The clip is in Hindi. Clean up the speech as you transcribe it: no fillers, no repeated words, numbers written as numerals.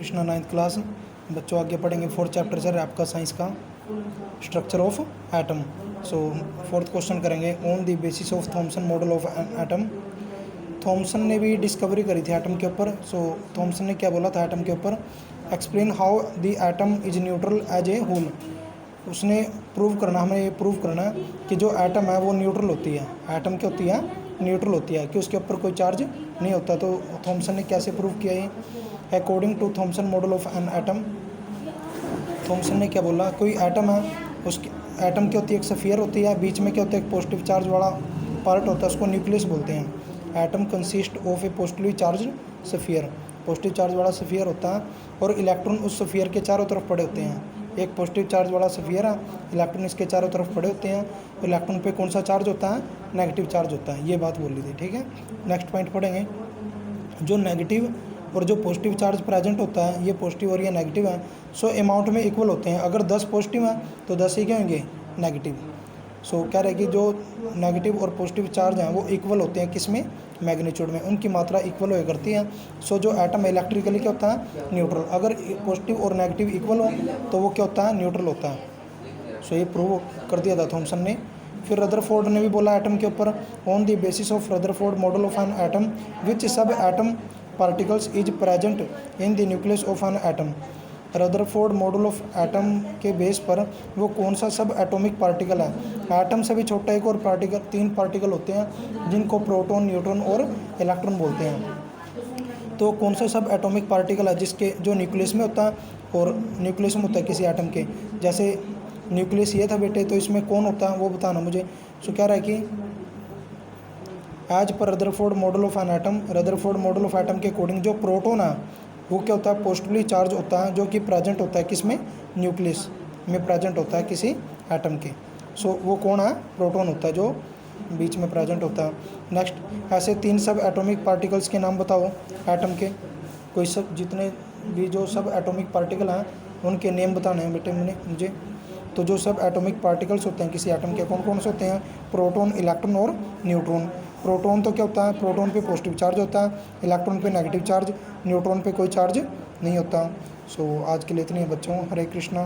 Krishna 9th class. बच्चों आगे पढ़ेंगे 4th चैप्टर से आपका साइंस का structure of atom. So 4th question करेंगे on the basis of Thomson model of an atom. Thomson ने भी डिस्कवरी करी थी एटम के ऊपर। सो थॉमसन ने क्या बोला था एटम के ऊपर, explain how the atom is neutral as a whole. उसने प्रूव करना, हमें ये प्रूव करना कि जो एटम है वो न्यूट्रल होती है। एटम क्या होती है? न्यूट्रल होती है, कि उसके ऊपर कोई चार्ज नहीं होता। तो थॉमसन ने कैसे प्रूव किया ये? According to Thomson model of an atom, Thomson ने क्या बोला, कोई एटम है, उसकी एटम क्या होती है? एक स्फीयर होती है, बीच में क्या होता है? एक पॉजिटिव चार्ज वाला पार्ट होता है, उसको न्यूक्लियस बोलते हैं। Atom consist of A positively charge sphere, positive charge वाला स्फीयर होता है, और इलेक्ट्रॉन उस स्फीयर के चारों तरफ पड़े होते हैं। एक पॉजिटिव चार्ज वाला स्फीयर है, इलेक्ट्रॉन इसके चारों तरफ पड़े होते हैं। इलेक्ट्रॉन पे कौन सा चार्ज होता है? नेगेटिव चार्ज होता है। ये बात बोली थी, ठीक है। नेक्स्ट पॉइंट पढ़ेंगे, जो नेगेटिव और जो पॉजिटिव चार्ज प्रेजेंट होता है, ये पॉजिटिव और ये नेगेटिव है, सो अमाउंट में इक्वल होते हैं। अगर 10 पॉजिटिव हैं तो 10 ही क्या होंगे? नेगेटिव। सो कह रहे कि जो नेगेटिव और पॉजिटिव चार्ज हैं वो इक्वल होते हैं, किस में? मैग्नीट्यूड में, उनकी मात्रा इक्वल हो करती है। सो जो एटम इलेक्ट्रिकली क्या होता है? न्यूट्रल। अगर पॉजिटिव और नेगेटिव इक्वल हो तो वो क्या होता है? न्यूट्रल होता है। सो ये प्रूव कर दिया था थॉमसन ने। फिर रदरफोर्ड ने भी बोला एटम के ऊपर, on the basis of Rutherford model of an atom which sub atom particles is present in the nucleus of an atom. Rutherford model of atom के बेस पर वो कौन सा सब एटॉमिक पार्टिकल है? एटम से भी छोटा एक और पार्टिकल, 3 पार्टिकल होते हैं जिनको प्रोटॉन, न्यूट्रॉन और इलेक्ट्रॉन बोलते हैं। तो कौन सा सब एटॉमिक पार्टिकल है जिसके जो न्यूक्लियस में होता है और न्यूक्लियस में होता है किसी एटम के? जैसे न्यूक्लियस ये था बेटे, तो इसमें कौन होता है वो बताना मुझे। सो कह रहा है कि as per Rutherford model of an atom, Rutherford model of atom के अकॉर्डिंग जो प्रोटॉन है वो क्या होता है? पॉजिटिवली चार्ज होता है, जो कि प्रेजेंट होता है किसमें? न्यूक्लियस में प्रेजेंट होता है किसी एटम के। सो वो कौन है? प्रोटॉन होता है, जो बीच में प्रेजेंट होता है। नेक्स्ट, ऐसे 3 सब एटॉमिक पार्टिकल्स के नाम बताओ एटम के। कोई सब जितने भी जो सब एटॉमिक पार्टिकल हैं उनके नेम बताने हैं बेटे मुझे। तो जो सब एटॉमिक पार्टिकल्स होते हैं किसी एटम के, कौन कौन से होते हैं? प्रोटॉन, इलेक्ट्रॉन और न्यूट्रॉन। प्रोटॉन तो क्या होता है? प्रोटॉन पे पॉजिटिव चार्ज होता है, इलेक्ट्रॉन पे नेगेटिव चार्ज, न्यूट्रॉन पे कोई चार्ज नहीं होता। सो आज के लिए इतनी है बच्चों। हरे कृष्णा।